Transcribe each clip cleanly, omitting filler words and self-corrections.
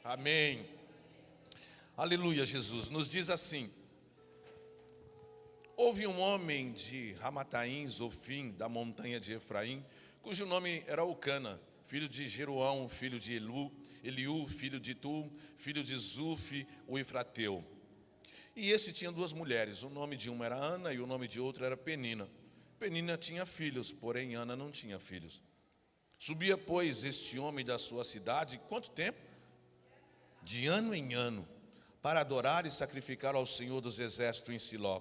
Amém. Aleluia, Jesus. Nos diz assim: houve um homem de Ramataim, Zofim, da montanha de Efraim, cujo nome era Eucana, filho de Jeroão, filho de Eliú, filho de Tu, filho de Zufi, o Efrateu. E esse tinha duas mulheres, o nome de uma era Ana e o nome de outra era Penina. Penina tinha filhos, porém Ana não tinha filhos. Subia, pois, este homem da sua cidade, quanto tempo? De ano em ano, para adorar e sacrificar ao Senhor dos Exércitos em Siló.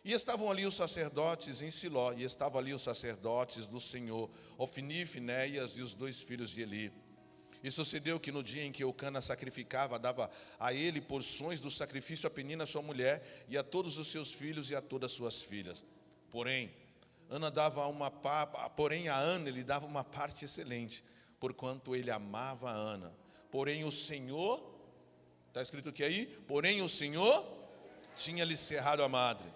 E estavam ali os sacerdotes em Siló, e estavam ali os sacerdotes do Senhor, Ofni e Finéias e os dois filhos de Eli. E sucedeu que no dia em que Eucana sacrificava, dava a ele porções do sacrifício a Penina, sua mulher, e a todos os seus filhos e a todas as suas filhas. Porém, a Ana ele dava uma parte excelente, porquanto ele amava a Ana. Porém o Senhor, está escrito aqui aí, porém o Senhor tinha-lhe cerrado a madre,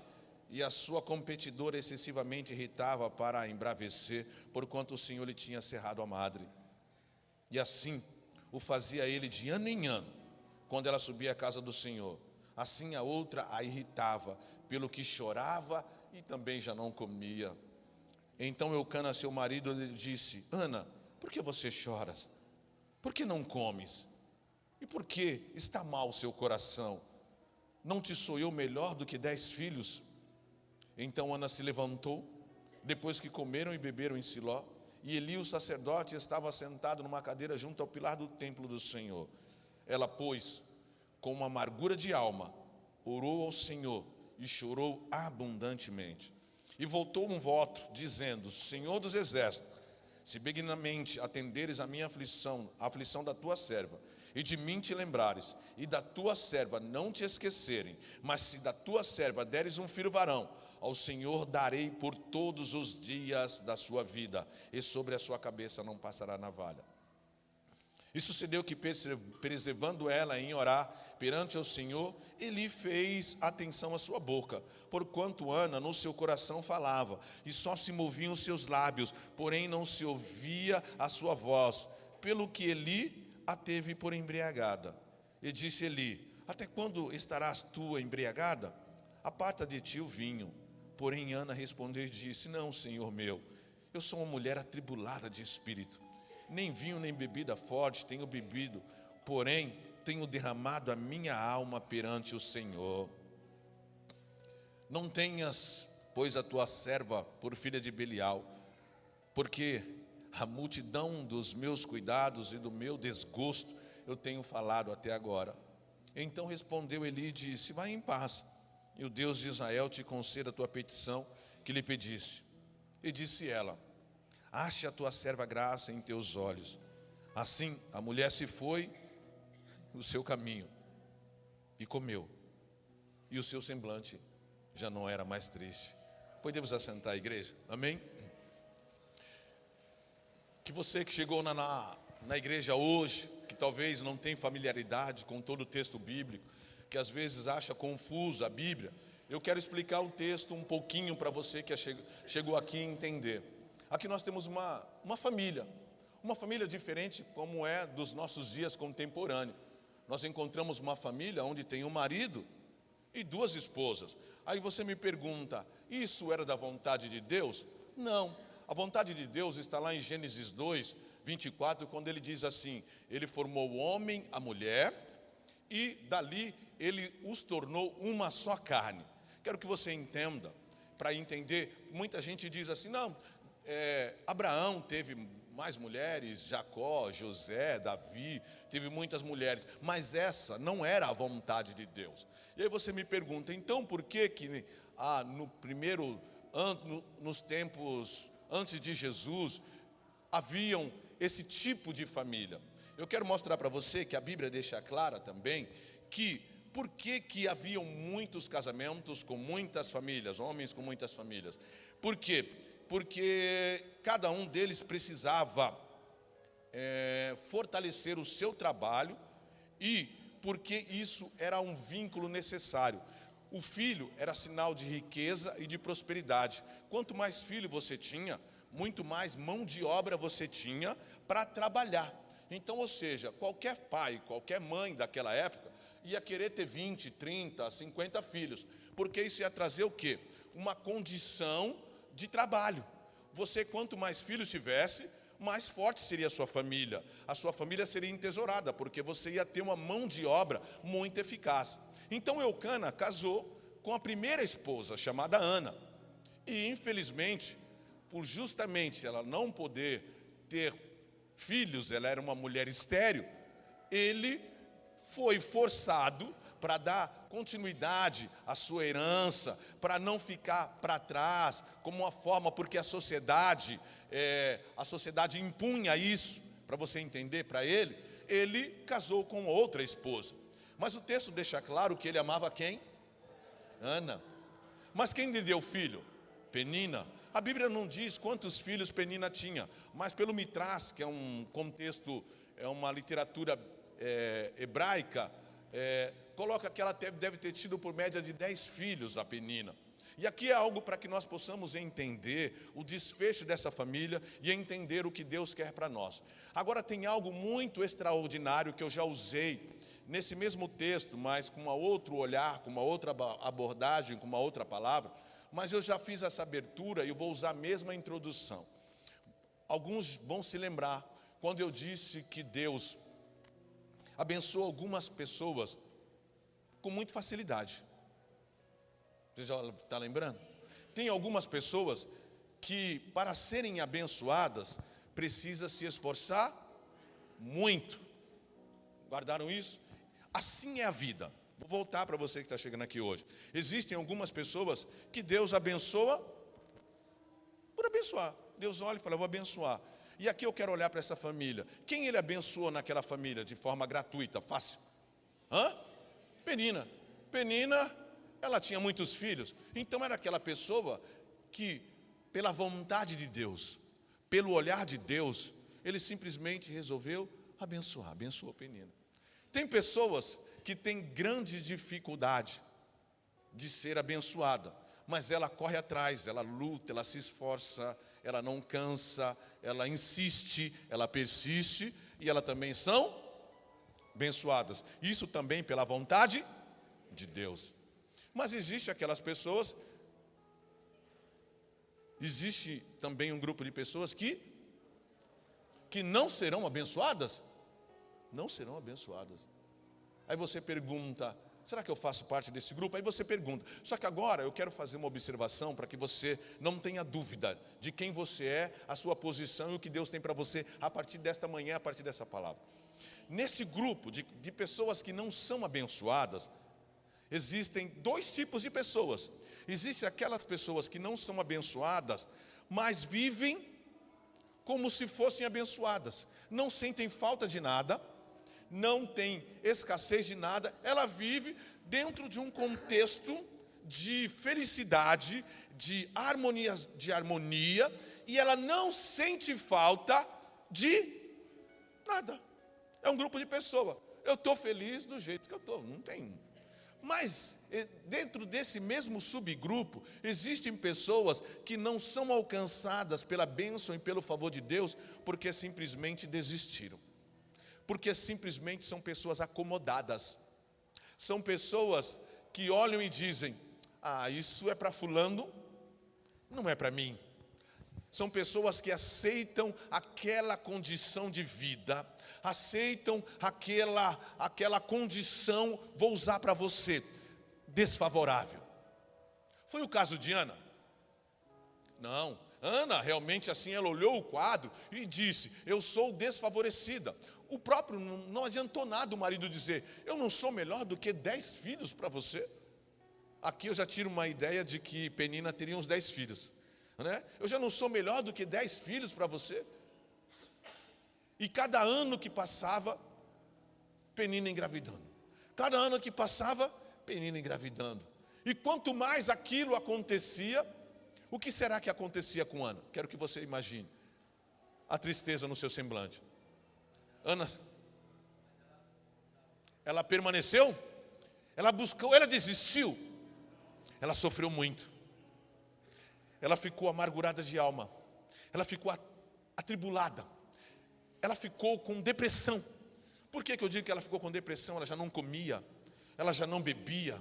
e a sua competidora excessivamente irritava para a embravecer, porquanto o Senhor lhe tinha cerrado a madre. E assim o fazia ele de ano em ano, quando ela subia à casa do Senhor. Assim a outra a irritava, pelo que chorava e também já não comia. Então Eucana, seu marido, lhe disse: Ana, por que você choras? Por que não comes? E por que está mal o seu coração? Não te sou eu melhor do que 10 filhos? Então Ana se levantou, depois que comeram e beberam em Siló, e Eli, o sacerdote, estava sentado numa cadeira junto ao pilar do templo do Senhor. Ela, pois, com uma amargura de alma, orou ao Senhor e chorou abundantemente. E voltou um voto, dizendo: Senhor dos exércitos, se benignamente atenderes a minha aflição, a aflição da tua serva, e de mim te lembrares, e da tua serva não te esquecerem, mas se da tua serva deres um filho varão, ao Senhor darei por todos os dias da sua vida, e sobre a sua cabeça não passará navalha. E sucedeu que, perseverando ela em orar perante o Senhor, Eli fez atenção à sua boca, porquanto Ana no seu coração falava, e só se moviam os seus lábios, porém não se ouvia a sua voz, pelo que Eli a teve por embriagada. E disse Eli: até quando estarás tu embriagada? Aparta de ti o vinho. Porém Ana respondeu e disse: não, Senhor meu, eu sou uma mulher atribulada de espírito. Nem vinho nem bebida forte tenho bebido, porém tenho derramado a minha alma perante o Senhor. Não tenhas, pois, a tua serva por filha de Belial, porque a multidão dos meus cuidados e do meu desgosto eu tenho falado até agora. Então respondeu Eli e disse: vai em paz, e o Deus de Israel te conceda a tua petição que lhe pediste. E disse ela: ache a tua serva graça em teus olhos. Assim a mulher se foi no seu caminho e comeu, e o seu semblante já não era mais triste. Podemos assentar, igreja? Amém? Que você que chegou na igreja hoje, que talvez não tem familiaridade com todo o texto bíblico, que às vezes acha confusa a Bíblia, eu quero explicar o texto um pouquinho para você que chegou aqui a entender. Aqui nós temos uma família diferente como é dos nossos dias contemporâneos. Nós encontramos uma família onde tem um marido e duas esposas. Aí você me pergunta: isso era da vontade de Deus? Não, a vontade de Deus está lá em Gênesis 2, 24, quando ele diz assim: ele formou o homem, a mulher, e dali ele os tornou uma só carne. Quero que você entenda, para entender, muita gente diz assim: não, Abraão teve mais mulheres, Jacó, José, Davi, teve muitas mulheres, mas essa não era a vontade de Deus. E aí você me pergunta: então por que nos tempos antes de Jesus haviam esse tipo de família? Eu quero mostrar para você que a Bíblia deixa clara também que por que haviam muitos casamentos com muitas famílias, homens com muitas famílias. Por quê? Porque cada um deles precisava fortalecer o seu trabalho, e porque isso era um vínculo necessário. O filho era sinal de riqueza e de prosperidade. Quanto mais filho você tinha, muito mais mão de obra você tinha para trabalhar. Então, ou seja, qualquer pai, qualquer mãe daquela época ia querer ter 20, 30, 50 filhos, porque isso ia trazer o quê? Uma condição de trabalho. Você, quanto mais filhos tivesse, mais forte seria a sua família seria entesourada, porque você ia ter uma mão de obra muito eficaz. Então Eucana casou com a primeira esposa, chamada Ana, e infelizmente, por justamente ela não poder ter filhos, ela era uma mulher estéril, ele foi forçado para dar continuidade à sua herança, para não ficar para trás, como uma forma, porque a sociedade impunha isso, para você entender, para ele casou com outra esposa. Mas o texto deixa claro que ele amava quem? Ana. Mas quem lhe deu filho? Penina. A Bíblia não diz quantos filhos Penina tinha, mas pelo Mitras, que é um contexto, é uma literatura hebraica, coloca que ela deve ter tido por média de 10 filhos, a Penina. E aqui é algo para que nós possamos entender o desfecho dessa família e entender o que Deus quer para nós. Agora tem algo muito extraordinário que eu já usei nesse mesmo texto, mas com um outro olhar, com uma outra abordagem, com uma outra palavra, mas eu já fiz essa abertura e eu vou usar a mesma introdução. Alguns vão se lembrar quando eu disse que Deus abençoa algumas pessoas com muita facilidade. Você já está lembrando? Tem algumas pessoas que, para serem abençoadas, precisa se esforçar muito. Guardaram isso? Assim é a vida. Vou voltar para você que está chegando aqui hoje. Existem algumas pessoas que Deus abençoa por abençoar. Deus olha e fala, eu vou abençoar. E aqui eu quero olhar para essa família. Quem ele abençoou naquela família de forma gratuita, fácil? Penina. Penina, ela tinha muitos filhos. Então era aquela pessoa que, pela vontade de Deus, pelo olhar de Deus, ele simplesmente resolveu abençoar. Abençoou Penina. Tem pessoas que têm grande dificuldade de ser abençoada, mas ela corre atrás, ela luta, ela se esforça, ela não cansa, ela insiste, ela persiste, e elas também são abençoadas. Isso também pela vontade de Deus. Mas existe aquelas pessoas, existe também um grupo de pessoas que não serão abençoadas. Não serão abençoadas. Aí você pergunta, será que eu faço parte desse grupo? Aí você pergunta. Só que agora eu quero fazer uma observação para que você não tenha dúvida de quem você é, a sua posição e o que Deus tem para você a partir desta manhã, a partir dessa palavra. Nesse grupo de pessoas que não são abençoadas, existem dois tipos de pessoas. Existem aquelas pessoas que não são abençoadas, mas vivem como se fossem abençoadas. Não sentem falta de nada, não tem escassez de nada, ela vive dentro de um contexto de felicidade, de harmonia, e ela não sente falta de nada. É um grupo de pessoas. Eu estou feliz do jeito que eu estou, não tem. Mas dentro desse mesmo subgrupo, existem pessoas que não são alcançadas pela bênção e pelo favor de Deus, porque simplesmente desistiram. Porque simplesmente são pessoas acomodadas. São pessoas que olham e dizem, isso é para fulano, não é para mim. São pessoas que aceitam aquela condição de vida, aceitam aquela condição, vou usar para você, desfavorável. Foi o caso de Ana? Não. Ana realmente assim, ela olhou o quadro e disse, eu sou desfavorecida. O próprio, não adiantou nada o marido dizer, eu não sou melhor do que 10 filhos para você. Aqui eu já tiro uma ideia de que Penina teria uns 10 filhos, né? Eu já não sou melhor do que 10 filhos para você. E cada ano que passava, Penina engravidando. Cada ano que passava, Penina engravidando. E quanto mais aquilo acontecia, o que será que acontecia com Ana? Quero que você imagine a tristeza no seu semblante. Ana, ela permaneceu, ela buscou, ela desistiu, ela sofreu muito, ela ficou amargurada de alma, ela ficou atribulada, ela ficou com depressão. Por que eu digo que ela ficou com depressão? Ela já não comia, ela já não bebia,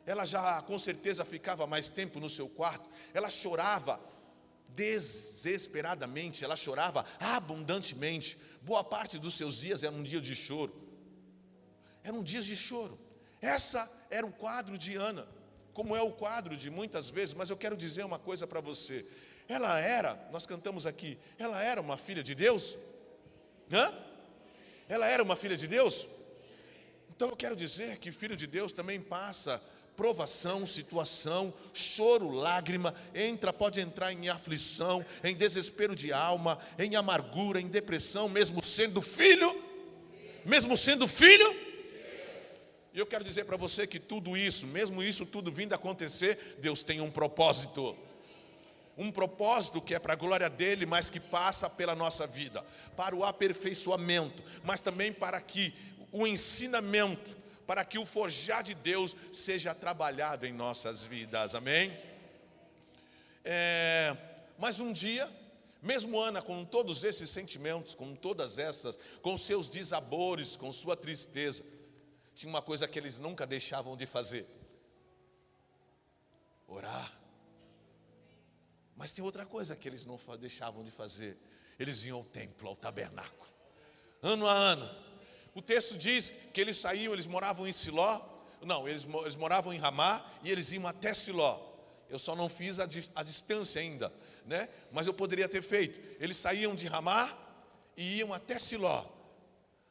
ela já com certeza ficava mais tempo no seu quarto, ela chorava desesperadamente, ela chorava abundantemente. Boa parte dos seus dias eram dias de choro. Eram dias de choro. Essa era o quadro de Ana, como é o quadro de muitas vezes, mas eu quero dizer uma coisa para você. Ela era, nós cantamos aqui, ela era uma filha de Deus? Hã? Ela era uma filha de Deus? Então eu quero dizer que filho de Deus também passa provação, situação, choro, lágrima, pode entrar em aflição, em desespero de alma, em amargura, em depressão, mesmo sendo filho. E eu quero dizer para você que tudo isso, mesmo isso tudo vindo acontecer, Deus tem um propósito. Um propósito que é para a glória dele, mas que passa pela nossa vida, para o aperfeiçoamento, mas também para que o ensinamento, para que o forjar de Deus seja trabalhado em nossas vidas, amém? Mas um dia, mesmo Ana com todos esses sentimentos, com seus desabores, com sua tristeza, tinha uma coisa que eles nunca deixavam de fazer: orar. Mas tem outra coisa que eles não deixavam de fazer: eles iam ao templo, ao tabernáculo, ano a ano. O texto diz que eles saíam, eles moravam em Siló, não, eles moravam em Ramá e eles iam até Siló. Eu só não fiz a distância ainda, né? Mas eu poderia ter feito. Eles saíam de Ramá e iam até Siló,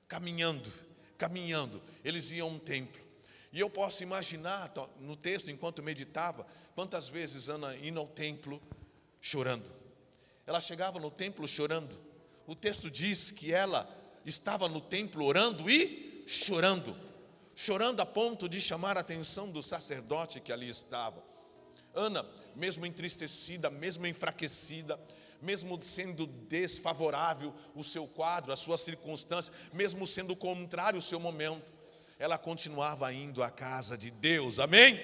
caminhando, eles iam a um templo. E eu posso imaginar, no texto, enquanto meditava, quantas vezes Ana indo ao templo, chorando. Ela chegava no templo chorando. O texto diz que ela estava no templo orando e chorando a ponto de chamar a atenção do sacerdote que ali estava. Ana, mesmo entristecida, mesmo enfraquecida, mesmo sendo desfavorável o seu quadro, a sua circunstância, mesmo sendo contrário o seu momento, ela continuava indo à casa de Deus, amém?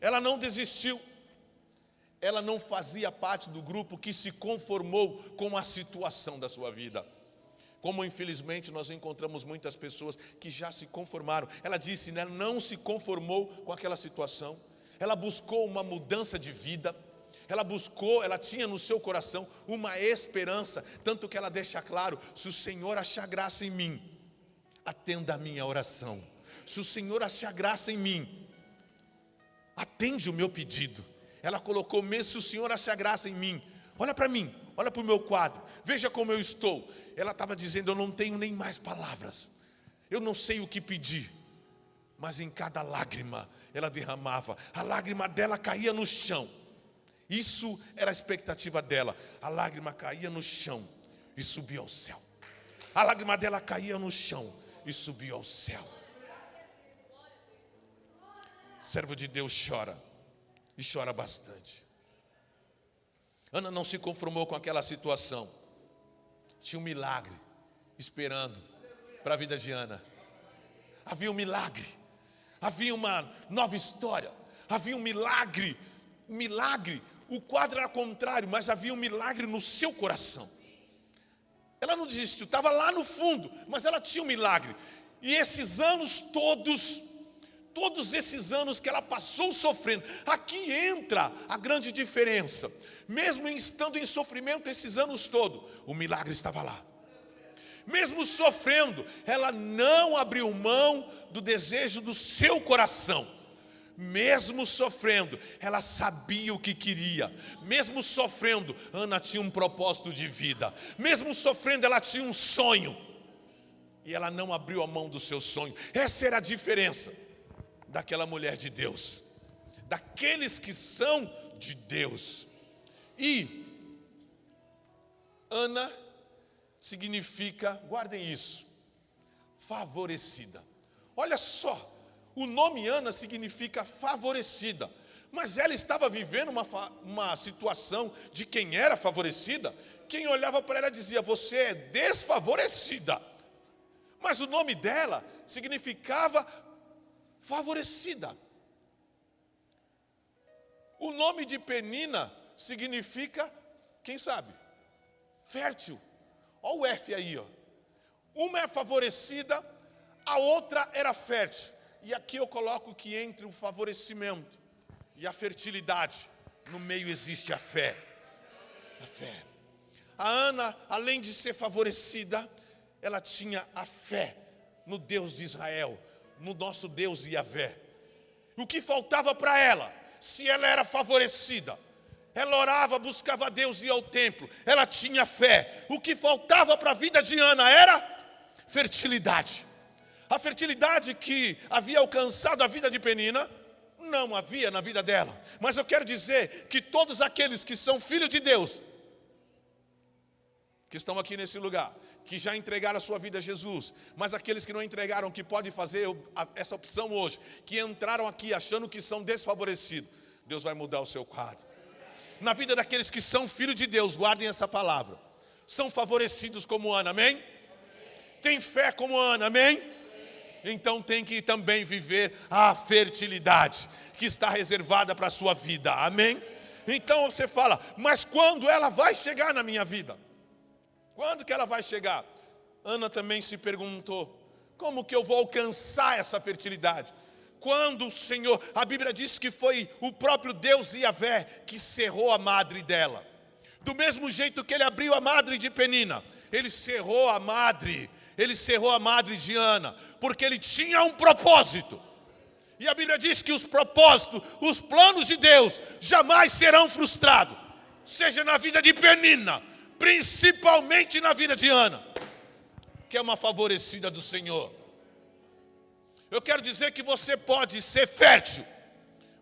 Ela não desistiu. Ela não fazia parte do grupo que se conformou com a situação da sua vida. Como infelizmente nós encontramos muitas pessoas que já se conformaram. Ela disse, né, não se conformou com aquela situação. Ela buscou uma mudança de vida. Ela tinha no seu coração uma esperança. Tanto que ela deixa claro: se o Senhor achar graça em mim, atenda a minha oração. Se o Senhor achar graça em mim, atende o meu pedido. Ela colocou, mesmo se o Senhor achar graça em mim, olha para mim, olha para o meu quadro, veja como eu estou. Ela estava dizendo, eu não tenho nem mais palavras, eu não sei o que pedir. Mas em cada lágrima ela derramava, a lágrima dela caía no chão. Isso era a expectativa dela. A lágrima caía no chão e subia ao céu. A lágrima dela caía no chão e subia ao céu. Servo de Deus chora, e chora bastante. Ana não se conformou com aquela situação. Tinha um milagre esperando para a vida de Ana. Havia um milagre. Havia uma nova história. Havia um milagre. O quadro era contrário, mas havia um milagre no seu coração. Ela não desistiu, estava lá no fundo, mas ela tinha um milagre. E esses anos todos esses anos que ela passou sofrendo, aqui entra a grande diferença. Mesmo estando em sofrimento esses anos todos, o milagre estava lá. Mesmo sofrendo, ela não abriu mão do desejo do seu coração. Mesmo sofrendo, ela sabia o que queria. Mesmo sofrendo, Ana tinha um propósito de vida. Mesmo sofrendo, ela tinha um sonho. E ela não abriu a mão do seu sonho. Essa era a diferença daquela mulher de Deus, daqueles que são de Deus. E Ana significa, guardem isso, favorecida. Olha só, o nome Ana significa favorecida. Mas ela estava vivendo uma situação de quem era favorecida. Quem olhava para ela dizia, você é desfavorecida. Mas o nome dela significava favorecida. O nome de Penina significa, quem sabe, fértil. Olha o F aí, ó. Uma é favorecida, a outra era fértil. E aqui eu coloco que entre o favorecimento e a fertilidade, no meio existe a fé. A fé. A Ana, além de ser favorecida, ela tinha a fé no Deus de Israel, no nosso Deus Yahvé. O que faltava para ela, se ela era favorecida? Ela orava, buscava Deus, ia ao templo, ela tinha fé. O que faltava para a vida de Ana era fertilidade. A fertilidade que havia alcançado a vida de Penina, não havia na vida dela. Mas eu quero dizer que todos aqueles que são filhos de Deus, que estão aqui nesse lugar, que já entregaram a sua vida a Jesus, mas aqueles que não entregaram, que podem fazer essa opção hoje, que entraram aqui achando que são desfavorecidos, Deus vai mudar o seu quadro. Na vida daqueles que são filhos de Deus, guardem essa palavra, são favorecidos como Ana, amém? Tem fé como Ana, amém? Então tem que também viver a fertilidade que está reservada para a sua vida, amém? Então você fala, mas quando ela vai chegar na minha vida? Quando que ela vai chegar? Ana também se perguntou, como que eu vou alcançar essa fertilidade? Quando o Senhor, a Bíblia diz que foi o próprio Deus Yahvé que cerrou a madre dela. Do mesmo jeito que ele abriu a madre de Penina, ele cerrou a madre de Ana, porque ele tinha um propósito. E a Bíblia diz que os propósitos, os planos de Deus jamais serão frustrados, seja na vida de Penina, principalmente na vida de Ana, que é uma favorecida do Senhor. Eu quero dizer que você pode ser fértil,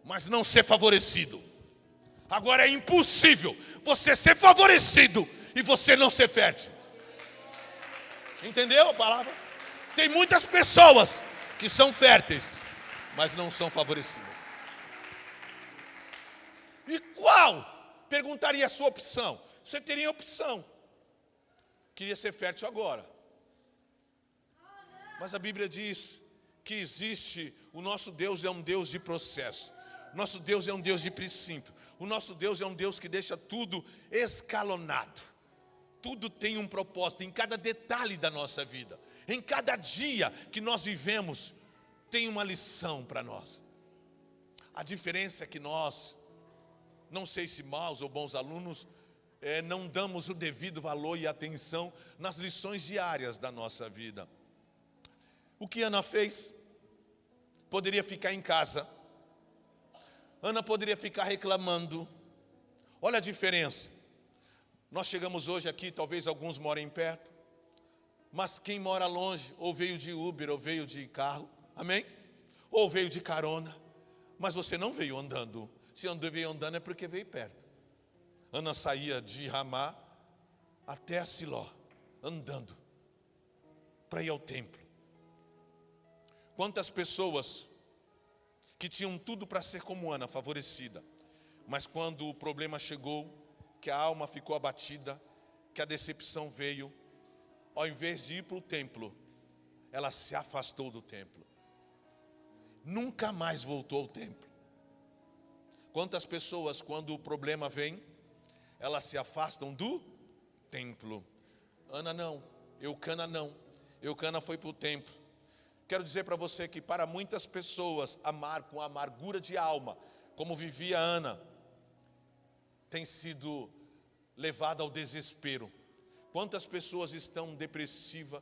mas não ser favorecido. Agora é impossível você ser favorecido e você não ser fértil. Entendeu a palavra? Tem muitas pessoas que são férteis, mas não são favorecidas. E qual? Perguntaria a sua opção. Você teria opção. Queria ser fértil agora. Mas a Bíblia diz que existe, o nosso Deus é um Deus de processo. Nosso Deus é um Deus de princípio. O nosso Deus é um Deus que deixa tudo escalonado. Tudo tem um propósito, em cada detalhe da nossa vida. Em cada dia que nós vivemos, tem uma lição para nós. A diferença é que nós, não sei se maus ou bons alunos, não damos o devido valor e atenção nas lições diárias da nossa vida. O que Ana fez? Poderia ficar em casa. Ana poderia ficar reclamando. Olha a diferença. Nós chegamos hoje aqui, talvez alguns morem perto, mas quem mora longe, ou veio de Uber, ou veio de carro, amém? Ou veio de carona, mas você não veio andando. Se veio andando é porque veio perto. Ana saía de Ramá até Siló, andando, para ir ao templo. Quantas pessoas que tinham tudo para ser como Ana, favorecida, mas quando o problema chegou, que a alma ficou abatida, que a decepção veio, ao invés de ir para o templo, ela se afastou do templo. Nunca mais voltou ao templo. Quantas pessoas, quando o problema vem, elas se afastam do templo. Ana não, Eucana não. Eucana foi para o templo. Quero dizer para você que para muitas pessoas, amar com amargura de alma, como vivia Ana, tem sido levada ao desespero. Quantas pessoas estão depressivas,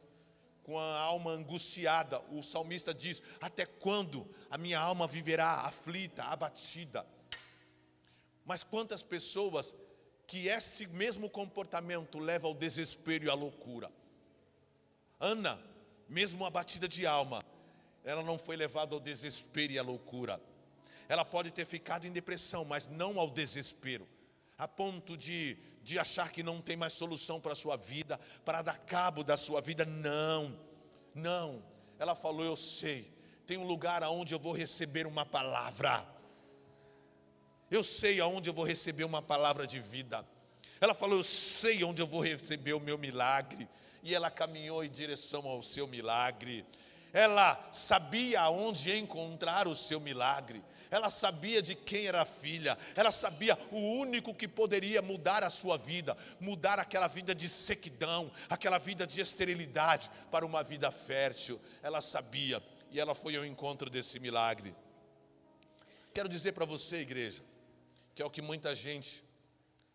com a alma angustiada? O salmista diz, até quando a minha alma viverá aflita, abatida? Mas quantas pessoas que esse mesmo comportamento leva ao desespero e à loucura? Ana, mesmo abatida de alma, ela não foi levada ao desespero e à loucura. Ela pode ter ficado em depressão, mas não ao desespero, a ponto de achar que não tem mais solução para a sua vida, para dar cabo da sua vida. Não. Ela falou, eu sei, tem um lugar aonde eu vou receber uma palavra. Eu sei aonde eu vou receber uma palavra de vida. Ela falou, eu sei onde eu vou receber o meu milagre. E ela caminhou em direção ao seu milagre. Ela sabia aonde encontrar o seu milagre. ela sabia de quem era a filha, ela sabia o único que poderia mudar a sua vida, mudar aquela vida de sequidão, aquela vida de esterilidade para uma vida fértil. Ela sabia, e ela foi ao encontro desse milagre. Quero dizer para você, igreja, que é o que muita gente,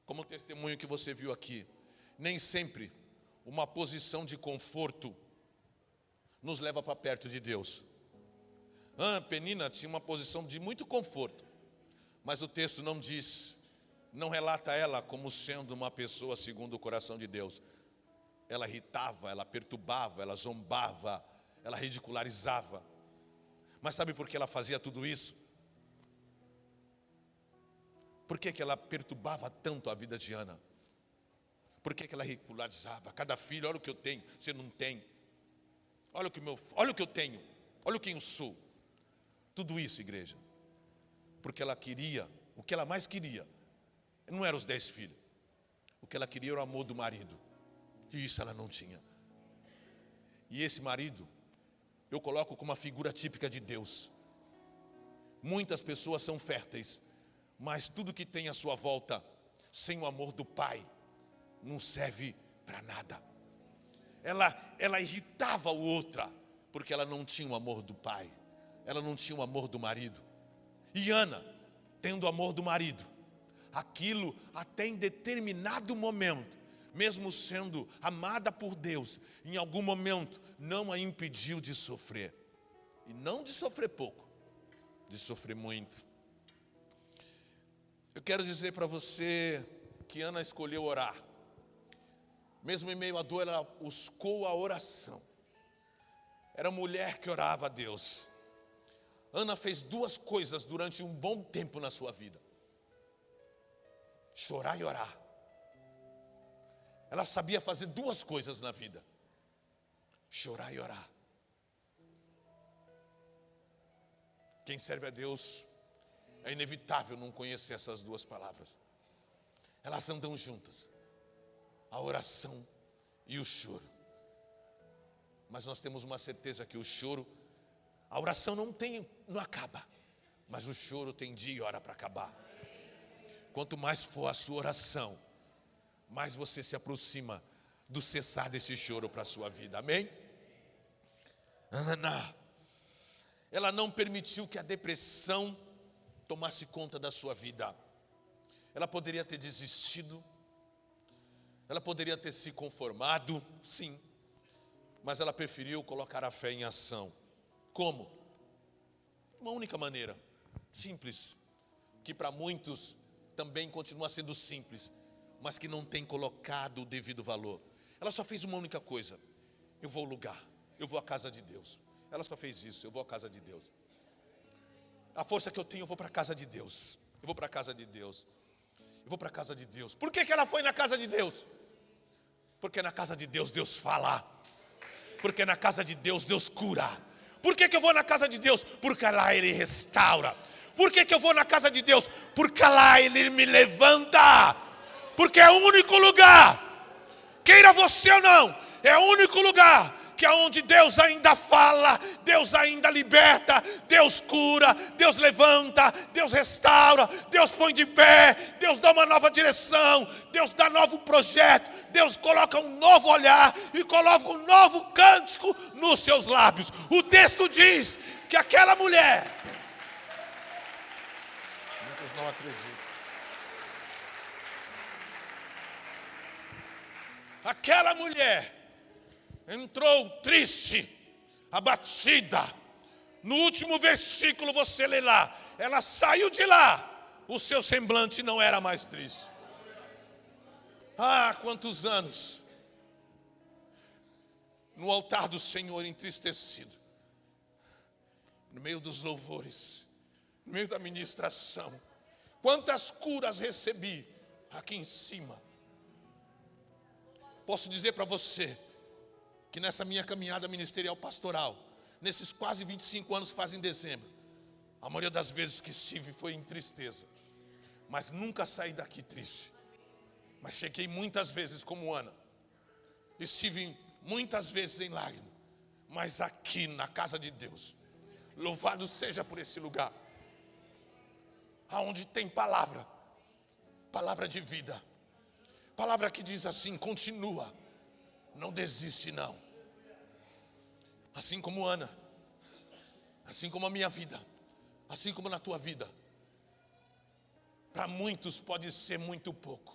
como o testemunho que você viu aqui, nem sempre uma posição de conforto nos leva para perto de Deus. Penina tinha uma posição de muito conforto, mas o texto não diz, não relata ela como sendo uma pessoa segundo o coração de Deus. Ela irritava, ela perturbava, ela zombava, ela ridicularizava. Mas sabe por que ela fazia tudo isso? Por que ela perturbava tanto a vida de Ana? Por que ela ridicularizava? Cada filho, olha o que eu tenho, você não tem. Olha o que eu tenho, olha quem eu sou. Tudo isso, igreja, porque ela queria, o que ela mais queria, não eram os 10 filhos. O que ela queria era o amor do marido. E isso ela não tinha. E esse marido, eu coloco como uma figura típica de Deus. Muitas pessoas são férteis, mas tudo que tem à sua volta, sem o amor do pai, não serve para nada. Ela irritava o outra, porque ela não tinha o amor do pai. Ela não tinha o amor do marido. E Ana, tendo o amor do marido, aquilo até em determinado momento, mesmo sendo amada por Deus, em algum momento não a impediu de sofrer. E não de sofrer pouco, de sofrer muito. Eu quero dizer para você que Ana escolheu orar. Mesmo em meio à dor, ela buscou a oração. Era uma mulher que orava a Deus. Ana fez 2 coisas durante um bom tempo na sua vida: chorar e orar. Ela sabia fazer 2 coisas na vida: chorar e orar. Quem serve a Deus é inevitável não conhecer essas 2 palavras. Elas andam juntas, a oração e o choro. Mas nós temos uma certeza que o choro, a oração não acaba, mas o choro tem dia e hora para acabar. Quanto mais for a sua oração, mais você se aproxima do cessar desse choro para a sua vida, amém? Ana, ela não permitiu que a depressão tomasse conta da sua vida. Ela poderia ter desistido, ela poderia ter se conformado, sim, mas ela preferiu colocar a fé em ação. Como? Uma única maneira, simples, que para muitos também continua sendo simples, mas que não tem colocado o devido valor. Ela só fez uma única coisa: eu vou ao lugar, eu vou à casa de Deus. Ela só fez isso: eu vou à casa de Deus. A força que eu tenho, eu vou para a casa de Deus. Eu vou para a casa de Deus. Eu vou para a casa de Deus. Por que ela foi na casa de Deus? Porque na casa de Deus, Deus fala. Porque na casa de Deus, Deus cura. Por que eu vou na casa de Deus? Porque lá Ele restaura. Por que eu vou na casa de Deus? Porque lá Ele me levanta. Porque é o único lugar, queira você ou não, é o único lugar que é onde Deus ainda fala, Deus ainda liberta, Deus cura, Deus levanta, Deus restaura, Deus põe de pé, Deus dá uma nova direção, Deus dá novo projeto, Deus coloca um novo olhar e coloca um novo cântico nos seus lábios. O texto diz que aquela mulher, muitos não acreditam, aquela mulher entrou triste, abatida. No último versículo você lê lá, ela saiu de lá, o seu semblante não era mais triste. Quantos anos no altar do Senhor entristecido, no meio dos louvores, no meio da ministração. Quantas curas recebi aqui em cima. Posso dizer para você que nessa minha caminhada ministerial pastoral, nesses quase 25 anos que fazem em dezembro, a maioria das vezes que estive foi em tristeza, mas nunca saí daqui triste. Mas cheguei muitas vezes como Ana, estive muitas vezes em lágrimas, mas aqui na casa de Deus, louvado seja por esse lugar, aonde tem palavra, palavra de vida, palavra que diz assim: continua, não desiste não. Assim como Ana, assim como a minha vida, assim como na tua vida, para muitos pode ser muito pouco.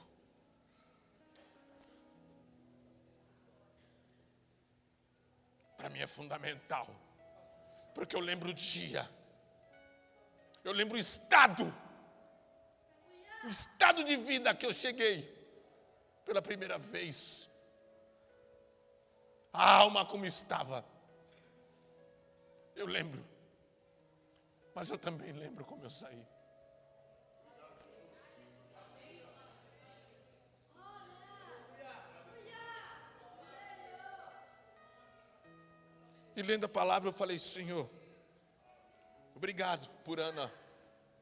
Para mim é fundamental, porque eu lembro o dia, eu lembro o estado de vida que eu cheguei pela primeira vez. A alma como estava, eu lembro, mas eu também lembro como eu saí. E lendo a palavra eu falei: Senhor, obrigado por Ana,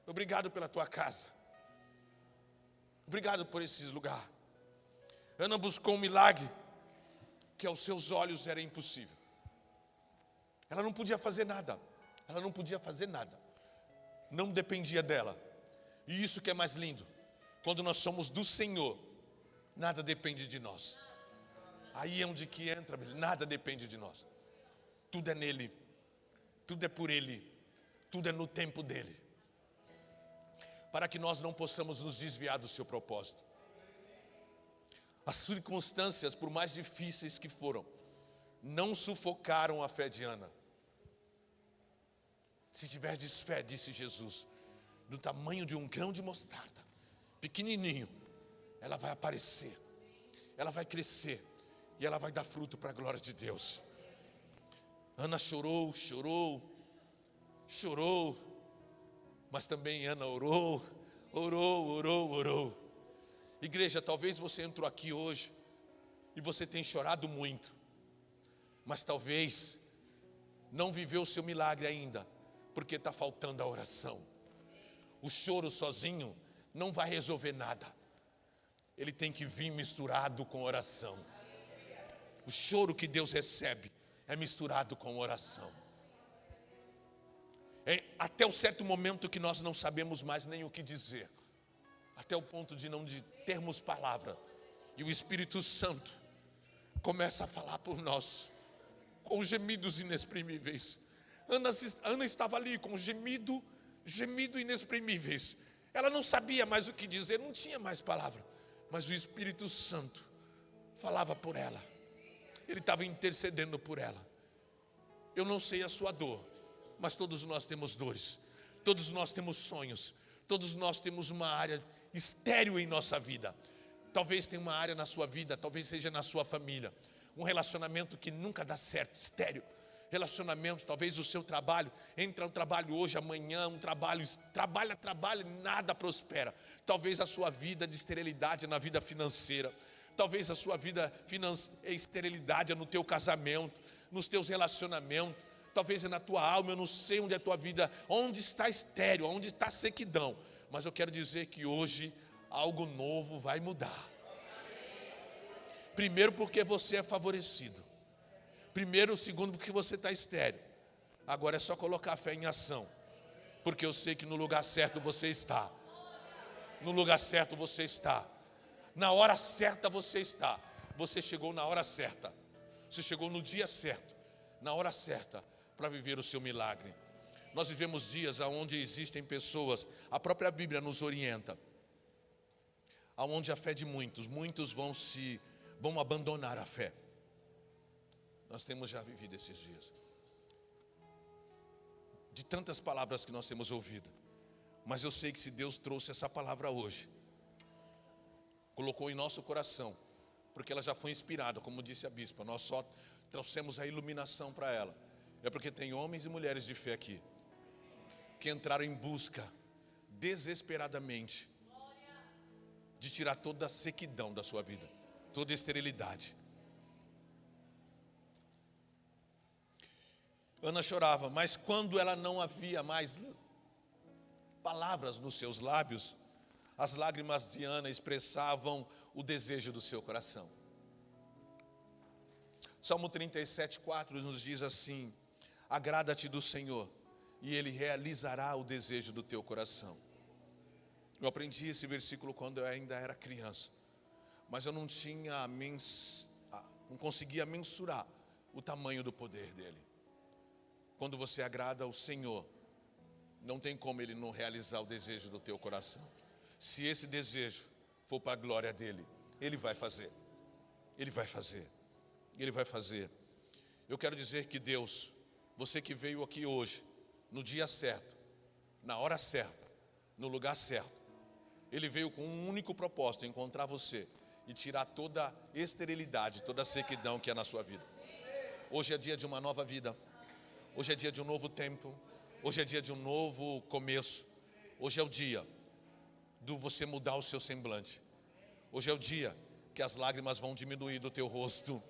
obrigado pela tua casa, obrigado por esse lugar. Ana buscou um milagre que aos seus olhos era impossível. Ela não podia fazer nada, não dependia dela. E isso que é mais lindo, quando nós somos do Senhor, nada depende de nós. Aí é onde que entra, nada depende de nós. Tudo é nele, tudo é por ele, tudo é no tempo dele, para que nós não possamos nos desviar do seu propósito. As circunstâncias, por mais difíceis que foram, não sufocaram a fé de Ana. Se tiverdes fé, disse Jesus, do tamanho de um grão de mostarda, pequenininho, ela vai aparecer, ela vai crescer e ela vai dar fruto para a glória de Deus. Ana chorou, mas também Ana orou. Igreja, talvez você entrou aqui hoje e você tenha chorado muito, mas talvez não viveu o seu milagre ainda, porque está faltando a oração. O choro sozinho não vai resolver nada, ele tem que vir misturado com oração. O choro que Deus recebe é misturado com oração. É até um certo momento que nós não sabemos mais nem o que dizer, até o ponto de não termos palavra, e o Espírito Santo começa a falar por nós, com gemidos inexprimíveis. Ana estava ali com gemido inexprimíveis. Ela não sabia mais o que dizer, não tinha mais palavra, mas o Espírito Santo falava por ela. Ele estava intercedendo por ela. Eu não sei a sua dor, mas todos nós temos dores, todos nós temos sonhos, todos nós temos uma área estéril em nossa vida. Talvez tenha uma área na sua vida, talvez seja na sua família, um relacionamento que nunca dá certo, estéril. Relacionamento, talvez o seu trabalho, entra no trabalho hoje, amanhã, trabalha, nada prospera. Talvez a sua vida de esterilidade na vida financeira, talvez a sua vida esterilidade no teu casamento, nos teus relacionamentos, talvez é na tua alma. Eu não sei onde é a tua vida, onde está estéril, onde está sequidão, mas eu quero dizer que hoje algo novo vai mudar. Primeiro porque você é favorecido, segundo porque você está estéril. Agora é só colocar a fé em ação, porque eu sei que no lugar certo você está, na hora certa você está. Você chegou na hora certa, você chegou no dia certo, na hora certa, para viver o seu milagre. Nós vivemos dias onde existem pessoas, a própria Bíblia nos orienta, aonde a fé de muitos vão abandonar a fé. Nós temos já vivido esses dias, de tantas palavras que nós temos ouvido, mas eu sei que se Deus trouxe essa palavra hoje, colocou em nosso coração, porque ela já foi inspirada, como disse a bispa, nós só trouxemos a iluminação para ela, é porque tem homens e mulheres de fé aqui, que entraram em busca, desesperadamente, de tirar toda a sequidão da sua vida, toda a esterilidade. Ana chorava, mas quando ela não havia mais palavras nos seus lábios, as lágrimas de Ana expressavam o desejo do seu coração. Salmo 37:4 nos diz assim: agrada-te do Senhor, e Ele realizará o desejo do teu coração. Eu aprendi esse versículo quando eu ainda era criança, mas eu não conseguia mensurar o tamanho do poder dele. Quando você agrada ao Senhor, não tem como Ele não realizar o desejo do teu coração. Se esse desejo for para a glória dele, Ele vai fazer. Ele vai fazer. Ele vai fazer. Eu quero dizer que Deus, você que veio aqui hoje, no dia certo, na hora certa, no lugar certo, Ele veio com um único propósito: encontrar você e tirar toda a esterilidade, toda a sequidão que é na sua vida. Hoje é dia de uma nova vida. Hoje é dia de um novo tempo. Hoje é dia de um novo começo. Hoje é o dia de você mudar o seu semblante. Hoje é o dia que as lágrimas vão diminuir do teu rosto,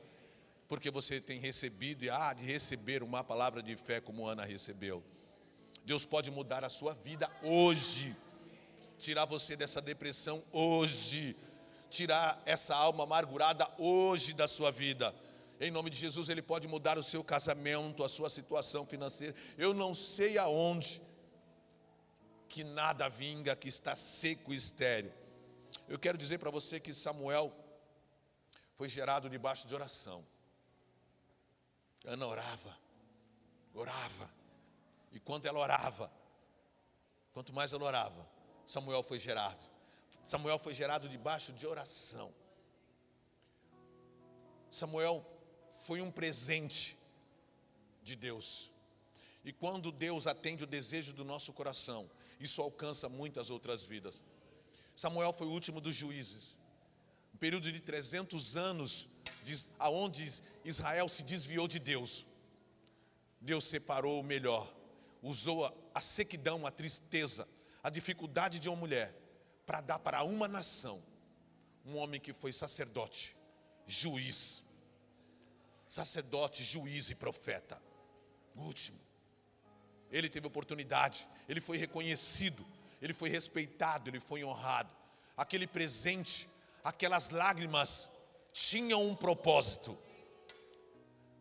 porque você tem recebido e há de receber uma palavra de fé como Ana recebeu. Deus pode mudar a sua vida hoje, tirar você dessa depressão hoje, tirar essa alma amargurada hoje da sua vida. Em nome de Jesus, Ele pode mudar o seu casamento, a sua situação financeira. Eu não sei aonde que nada vinga, que está seco e estéril. Eu quero dizer para você que Samuel foi gerado debaixo de oração. Ana orava. E quando ela orava, quanto mais ela orava, Samuel foi gerado. Samuel foi gerado debaixo de oração. Samuel foi um presente de Deus. E quando Deus atende o desejo do nosso coração, isso alcança muitas outras vidas. Samuel foi o último dos juízes. Um período de 300 anos, aonde Israel se desviou de Deus. Deus separou o melhor. Usou a sequidão, a tristeza, a dificuldade de uma mulher, para dar para uma nação um homem que foi sacerdote, juiz. Sacerdote, juiz e profeta. O último. Ele teve oportunidade, ele foi reconhecido, ele foi respeitado, ele foi honrado. Aquele presente, aquelas lágrimas tinham um propósito.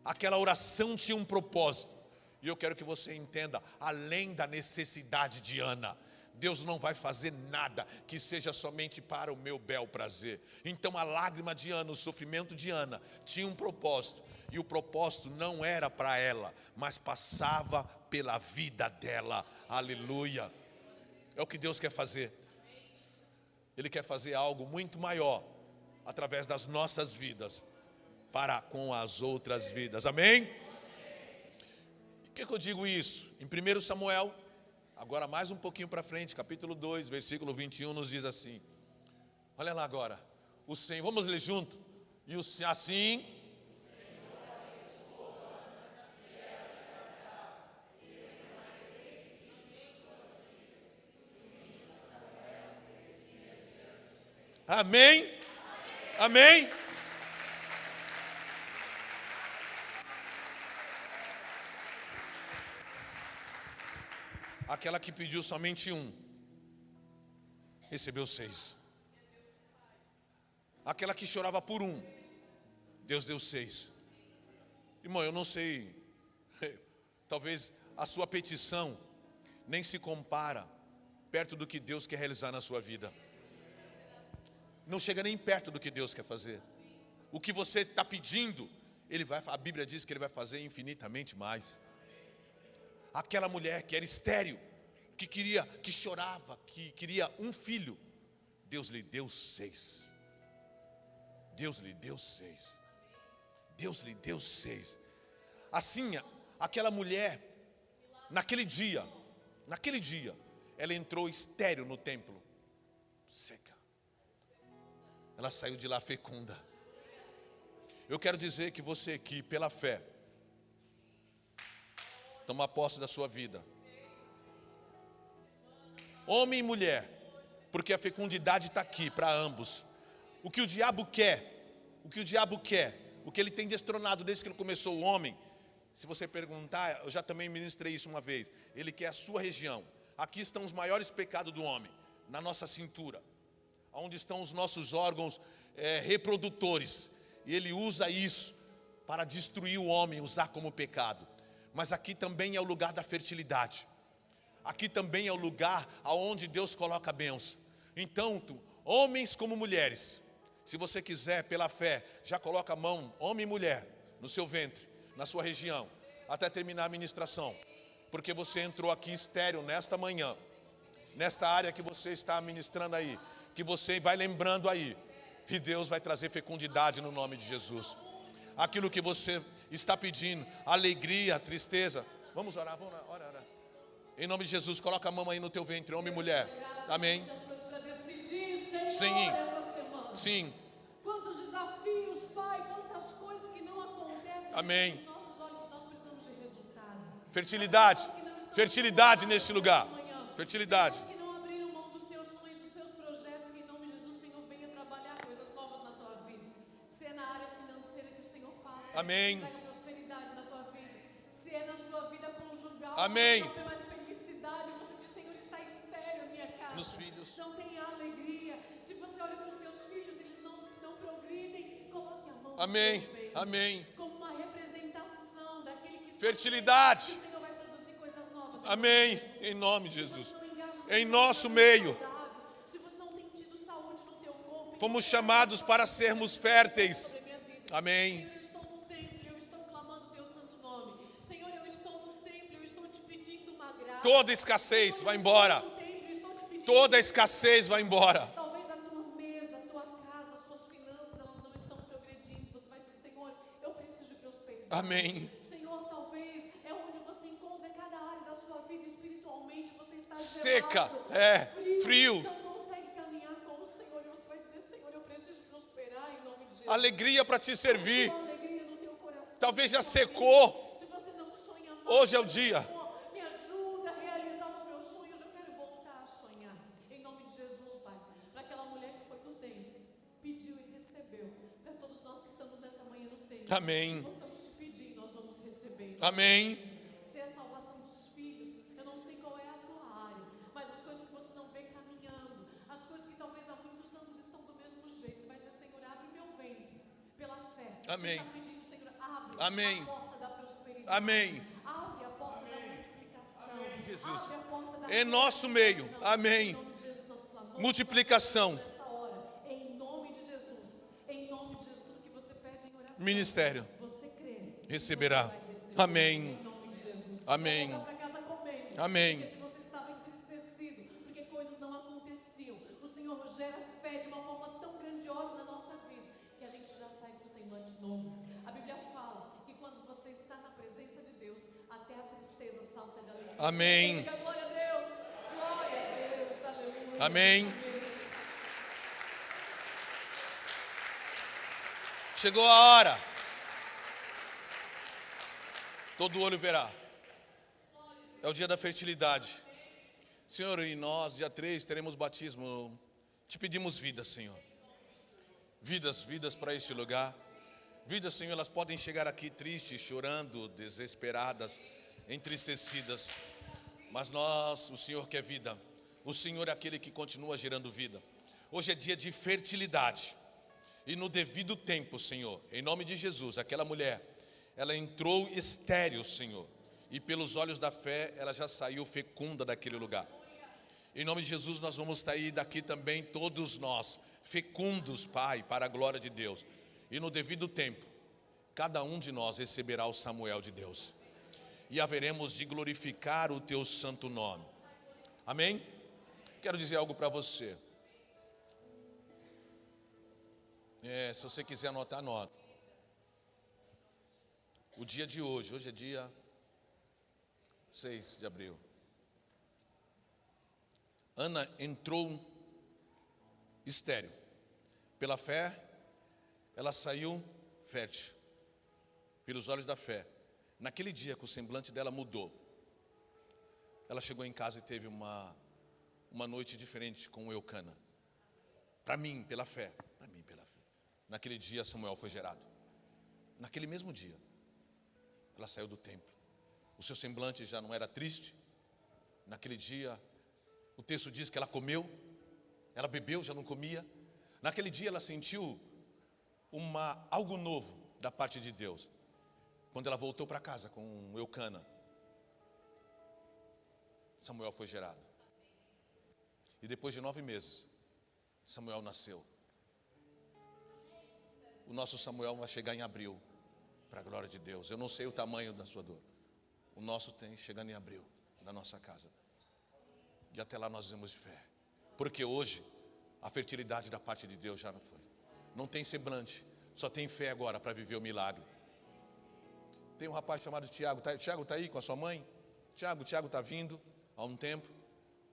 Aquela oração tinha um propósito. E eu quero que você entenda, além da necessidade de Ana, Deus não vai fazer nada que seja somente para o meu bel prazer. Então a lágrima de Ana, o sofrimento de Ana tinha um propósito. E o propósito não era para ela, mas passava pela vida dela. Aleluia. É o que Deus quer fazer. Ele quer fazer algo muito maior através das nossas vidas para com as outras vidas. Amém? Por que eu digo isso? Em 1 Samuel, agora mais um pouquinho para frente, capítulo 2, versículo 21, nos diz assim. Olha lá agora. O Senhor, vamos ler junto. E assim... Amém? Amém? Aquela que pediu somente um, recebeu 6. Aquela que chorava por um, Deus deu 6. Irmão, eu não sei, talvez a sua petição nem se compara perto do que Deus quer realizar na sua vida. Não chega nem perto do que Deus quer fazer. O que você está pedindo, a Bíblia diz que Ele vai fazer infinitamente mais. Aquela mulher que era estéril, que chorava, que queria um filho, Deus lhe deu 6. Deus lhe deu 6. Deus lhe deu 6. Assim, aquela mulher, naquele dia, ela entrou estéril no templo, seca. Ela saiu de lá fecunda. Eu quero dizer que você aqui, pela fé, toma posse da sua vida. Homem e mulher, porque a fecundidade está aqui para ambos. O que o diabo quer, o que ele tem destronado desde que ele começou o homem, se você perguntar, eu já também ministrei isso uma vez, ele quer a sua região. Aqui estão os maiores pecados do homem, na nossa cintura, onde estão os nossos órgãos reprodutores, e ele usa isso para destruir o homem, usar como pecado. Mas aqui também é o lugar da fertilidade. Aqui também é o lugar aonde Deus coloca a bênção. Então, homens como mulheres, se você quiser, pela fé, já coloca a mão, homem e mulher, no seu ventre, na sua região, até terminar a ministração. Porque você entrou aqui estéril nesta manhã, nesta área que você está ministrando aí, que você vai lembrando aí, e Deus vai trazer fecundidade no nome de Jesus. Aquilo que você está pedindo, alegria, tristeza. Vamos orar, vamos orar. Em nome de Jesus, coloca a mão aí no teu ventre, homem e mulher. Amém. Sim. Sim. Quantos desafios, Pai, quantas coisas que não acontecem. Amém. Nos nossos olhos, nós precisamos de resultado. Fertilidade. Fertilidade neste lugar. Fertilidade. Pessoas que não abriram mão dos seus sonhos, dos seus projetos, que em nome de Jesus, o Senhor venha trabalhar coisas novas na tua vida. Se é na área financeira que o Senhor faça. Amém. Traga prosperidade na tua vida. Se é na sua vida conjugal. Amém. Não tem mais felicidade. Você diz, Senhor, está estéril a minha casa. Nos filhos. Não tem alegria. Se você olha para os teus filhos, eles não progridem, coloque a mão. Amém. Amém. Como uma representação daquele que está. Fertilidade. Que o Senhor vai produzir coisas novas. Amém. Em nome de Se Jesus. você não engaja no Em teu nosso corpo, meio. se você não tem tido saúde no teu corpo, Fomos chamados para sermos férteis. sobre a minha vida. Amém. Senhor, eu estou no templo, eu estou clamando o teu santo nome. Senhor, eu estou no templo, eu estou te pedindo uma graça. Toda escassez vai embora. No templo, eu estou te pedindo Toda escassez vai embora. Talvez a tua mesa, a tua casa, as suas finanças, elas não estão progredindo. Você vai dizer, Senhor, eu preciso de prosperidade. Amém. Senhor, talvez é onde você encontra cada área da sua vida espiritualmente. Você está Seca, gelado, frio. não consegue caminhar com o Senhor. E você vai dizer, Senhor, eu preciso prosperar em nome de Jesus. Alegria para te servir. Uma alegria no teu coração. Talvez já secou. Se você não sonha mais, Hoje é o dia. Senhor, me ajuda a realizar os meus sonhos. Eu quero voltar a sonhar. Em nome de Jesus, Pai. Para aquela mulher que foi no templo, pediu e recebeu. Para todos nós que estamos nessa manhã no templo. Amém. Nós vamos te pedir, nós vamos receber. Amém. Se é a salvação dos filhos, eu não sei qual é a tua área, mas as coisas que você não vê caminhando, as coisas que talvez há muitos anos estão do mesmo jeito, você vai dizer, Senhor, abre meu ventre, pela fé. Amém. Você está pedindo, Senhor, abre Amém. a porta da prosperidade. Amém. Abre a porta da multiplicação. Jesus. Abre a porta da Em nosso meio. Amém. Em nome de Jesus, nós clamamos Multiplicação. nessa hora. Em nome de Jesus. Em nome de Jesus, tudo que você pede em oração. Ministério. Você crê. Receberá. Você vai receber. Amém. Em nome de Jesus. Amém. Volta para casa comendo. Amém. Porque se você estava entristecido, porque coisas não aconteciam, o Senhor gera fé de uma forma tão grandiosa na nossa vida, que a gente já sai com o semblante novo. A Bíblia fala que quando você está na presença de Deus, até a tristeza salta de alegria. Amém. Diga glória a Deus. Glória a Deus. Aleluia. Amém. Chegou a hora. Todo olho verá. É o dia da fertilidade. Senhor, e nós, dia 3, teremos batismo. Te pedimos vida, Senhor. Vidas para este lugar. Vidas, Senhor, elas podem chegar aqui tristes, chorando, desesperadas, entristecidas. Mas nós, o Senhor quer vida. O Senhor é aquele que continua gerando vida. Hoje é dia de fertilidade. E no devido tempo, Senhor, em nome de Jesus, aquela mulher, ela entrou estéril, Senhor. E pelos olhos da fé, ela já saiu fecunda daquele lugar. Em nome de Jesus, nós vamos sair daqui também, todos nós, fecundos, Pai, para a glória de Deus. E no devido tempo, cada um de nós receberá o Samuel de Deus. E haveremos de glorificar o teu santo nome. Amém? Quero dizer algo para você. Se você quiser anotar, anota. O dia de hoje é dia 6 de abril. Ana entrou estéril. Pela fé, ela saiu fértil. Pelos olhos da fé. Naquele dia que o semblante dela mudou, ela chegou em casa e teve uma noite diferente com o Eucana. Para mim, pela fé. Naquele dia Samuel foi gerado. Naquele mesmo dia, ela saiu do templo. O seu semblante já não era triste. Naquele dia, o texto diz que ela comeu, ela bebeu, já não comia. Naquele dia ela sentiu algo novo da parte de Deus. Quando ela voltou para casa com Eucana, Samuel foi gerado. E depois de 9 meses, Samuel nasceu. O nosso Samuel vai chegar em abril, para a glória de Deus. Eu não sei o tamanho da sua dor. O nosso tem chegando em abril, da nossa casa. E até lá nós vivemos de fé. Porque hoje, a fertilidade da parte de Deus já não foi. Não tem semblante, só tem fé agora para viver o milagre. Tem um rapaz chamado Tiago. Tiago está aí com a sua mãe? Tiago está vindo há um tempo.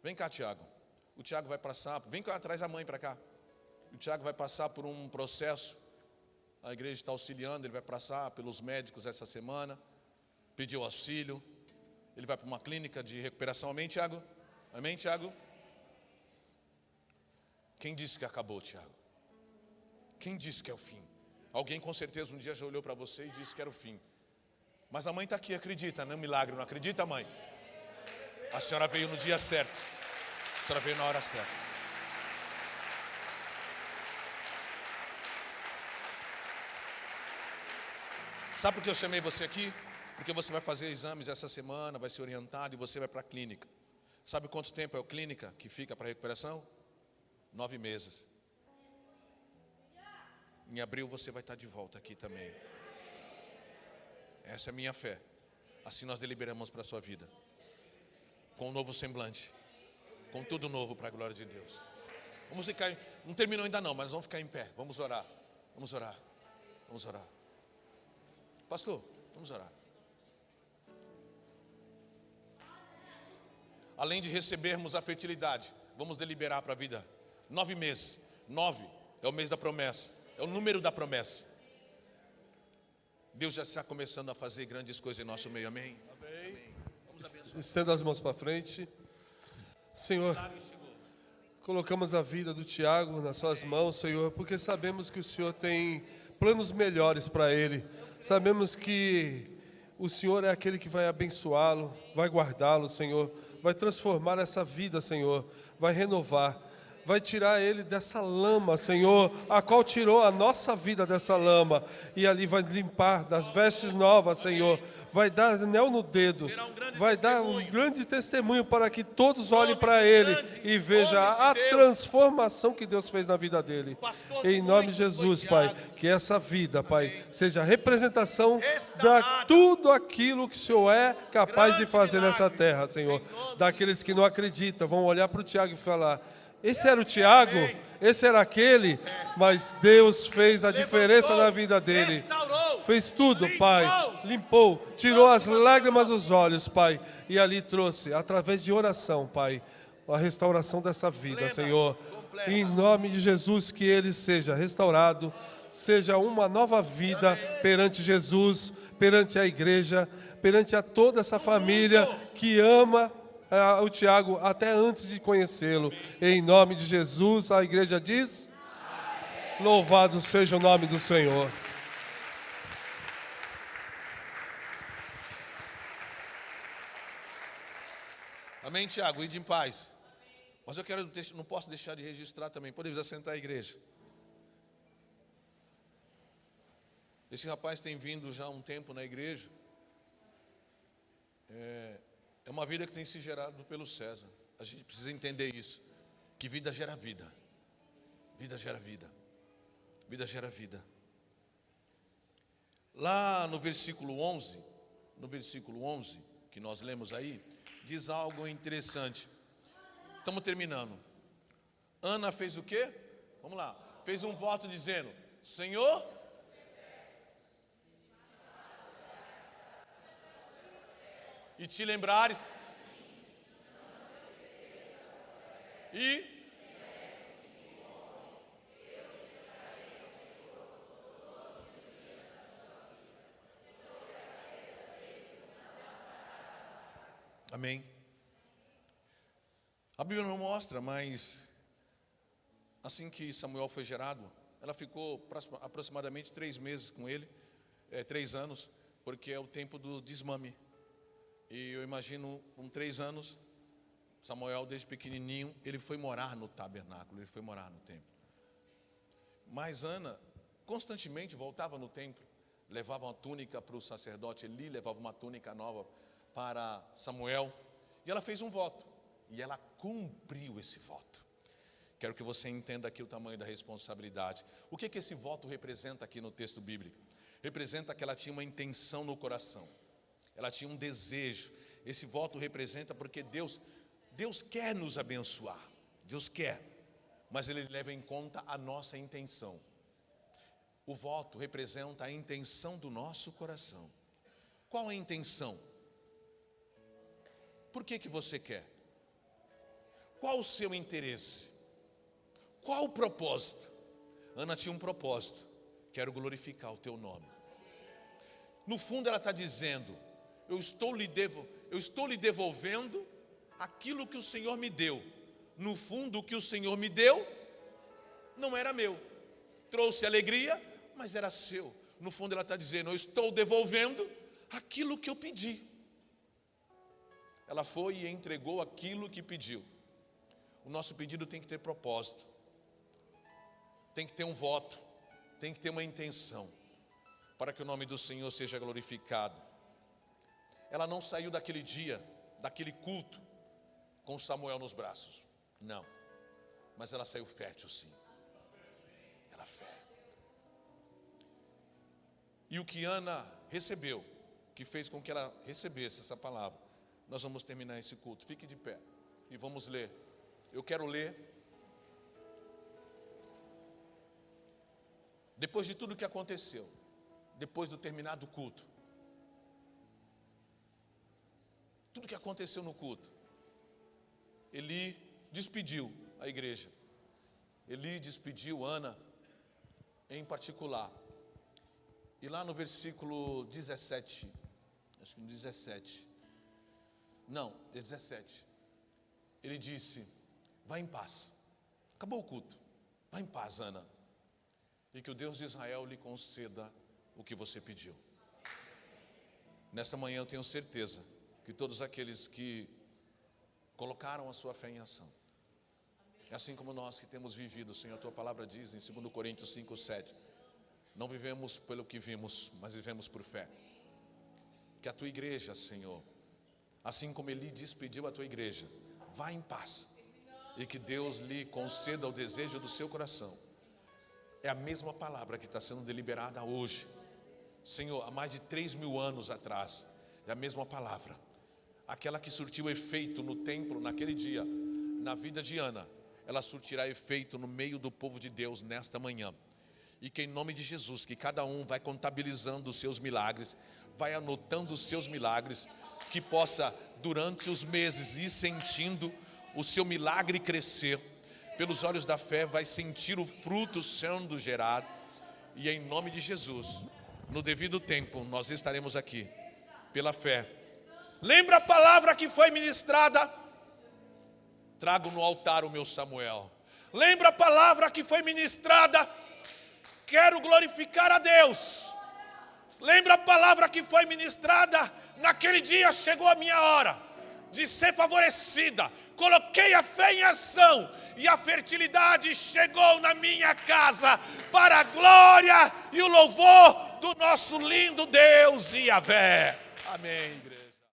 Vem cá, Tiago. O Tiago vai passar, vem cá, traz a mãe para cá. O Tiago vai passar por um processo. A igreja está auxiliando, ele vai passar pelos médicos essa semana. Pediu auxílio. Ele vai para uma clínica de recuperação. Amém, Tiago? Amém, Tiago? Quem disse que acabou, Tiago? Quem disse que é o fim? Alguém com certeza um dia já olhou para você e disse que era o fim. Mas a mãe está aqui, acredita no milagre, não acredita, mãe? A senhora veio no dia certo. A senhora veio na hora certa. Sabe por que eu chamei você aqui? Porque você vai fazer exames essa semana, vai ser orientado e você vai para a clínica. Sabe quanto tempo é a clínica que fica para recuperação? 9 meses. Em abril você vai estar de volta aqui também. Essa é a minha fé. Assim nós deliberamos para a sua vida. Com um novo semblante. Com tudo novo para a glória de Deus. Vamos ficar, não terminou ainda não, mas vamos ficar em pé. Vamos orar. Vamos orar. Vamos orar. Pastor, vamos orar. Além de recebermos a fertilidade, vamos deliberar para a vida. 9 meses. 9 é o mês da promessa. É o número da promessa. Deus já está começando a fazer grandes coisas em nosso meio. Amém? Amém. Vamos abençoar. Estenda as mãos para frente. Senhor, colocamos a vida do Tiago nas suas mãos, Senhor, porque sabemos que o Senhor tem planos melhores para ele. Sabemos que o Senhor é aquele que vai abençoá-lo, vai guardá-lo, Senhor, vai transformar essa vida, Senhor, vai renovar, vai tirar ele dessa lama, Senhor, a qual tirou a nossa vida dessa lama, e ali vai limpar das vestes novas, Senhor, vai dar anel no dedo, vai dar um grande testemunho para que todos olhem para ele e vejam a transformação que Deus fez na vida dele. Em nome de Jesus, Pai, que essa vida, Pai, seja a representação de tudo aquilo que o Senhor é capaz de fazer nessa terra, Senhor. Daqueles que não acreditam, vão olhar para o Tiago e falar: esse era o Tiago, esse era aquele, mas Deus fez a diferença na vida dele. Fez tudo, Pai, limpou, tirou as lágrimas dos olhos, Pai, e ali trouxe, através de oração, Pai, a restauração dessa vida, Senhor. Em nome de Jesus, que ele seja restaurado, seja uma nova vida perante Jesus, perante a igreja, perante a toda essa família que ama o Tiago até antes de conhecê-lo. Em nome de Jesus, a igreja diz: amém. Louvado seja o nome do Senhor. Amém, Tiago, ide em paz. Mas eu não posso deixar de registrar também. Podemos assentar a igreja. Esse rapaz tem vindo já há um tempo na igreja. É uma vida que tem se gerado pelo César. A gente precisa entender isso. Que vida gera vida. Vida gera vida. Vida gera vida. Lá no versículo 11, que nós lemos aí, diz algo interessante. Estamos terminando. Ana fez o quê? Vamos lá. Fez um voto dizendo: Senhor, e te lembrares, e amém. A Bíblia não mostra, mas assim que Samuel foi gerado, ela ficou aproximadamente 3 meses com ele, 3 anos, porque é o tempo do desmame. E eu imagino, com 3 anos, Samuel, desde pequenininho, ele foi morar no tabernáculo, ele foi morar no templo. Mas Ana constantemente voltava no templo, levava uma túnica para o sacerdote Eli, levava uma túnica nova para Samuel, e ela fez um voto, e ela cumpriu esse voto. Quero que você entenda aqui o tamanho da responsabilidade. O que esse voto representa aqui no texto bíblico? Representa que ela tinha uma intenção no coração. Ela tinha um desejo. Esse voto representa porque Deus quer nos abençoar. Deus quer. Mas Ele leva em conta a nossa intenção. O voto representa a intenção do nosso coração. Qual a intenção? Por que você quer? Qual o seu interesse? Qual o propósito? Ana tinha um propósito. Quero glorificar o teu nome. No fundo ela está dizendo, eu estou lhe devolvendo aquilo que o Senhor me deu. No fundo o que o Senhor me deu não era meu. Trouxe alegria, mas era seu. No fundo ela está dizendo, eu estou devolvendo aquilo que eu pedi. Ela foi e entregou aquilo que pediu. O nosso pedido tem que ter propósito. Tem que ter um voto, tem que ter uma intenção, para que o nome do Senhor seja glorificado. Ela não saiu daquele dia, daquele culto, com Samuel nos braços, não, mas ela saiu fértil sim, ela fértil. E o que Ana recebeu, que fez com que ela recebesse essa palavra, nós vamos terminar esse culto, fique de pé, e vamos ler, eu quero ler, depois de tudo que aconteceu, depois do terminado culto, tudo que aconteceu no culto, Eli despediu a igreja, Eli despediu Ana em particular, e lá no versículo 17, acho que no 17, ele disse, vá em paz, acabou o culto, vá em paz, Ana, e que o Deus de Israel lhe conceda o que você pediu. Nessa manhã eu tenho certeza que todos aqueles que colocaram a sua fé em ação, é assim como nós que temos vivido, Senhor, a tua palavra diz em 2 Coríntios 5:7, não vivemos pelo que vimos, mas vivemos por fé. Que a tua igreja, Senhor, assim como Eli despediu a tua igreja, vá em paz, e que Deus lhe conceda o desejo do seu coração. É a mesma palavra que está sendo deliberada hoje, Senhor, há mais de 3.000 anos atrás, é a mesma palavra, aquela que surtiu efeito no templo naquele dia, na vida de Ana, ela surtirá efeito no meio do povo de Deus nesta manhã, e que em nome de Jesus, que cada um vai contabilizando os seus milagres, vai anotando os seus milagres, que possa durante os meses ir sentindo o seu milagre crescer, pelos olhos da fé vai sentir o fruto sendo gerado, e em nome de Jesus, no devido tempo, nós estaremos aqui, pela fé. Lembra a palavra que foi ministrada? Trago no altar o meu Samuel. Lembra a palavra que foi ministrada? Quero glorificar a Deus. Lembra a palavra que foi ministrada? Naquele dia chegou a minha hora de ser favorecida, coloquei a fé em ação, e a fertilidade chegou na minha casa, para a glória e o louvor do nosso lindo Deus Yahvé. Amém, igreja.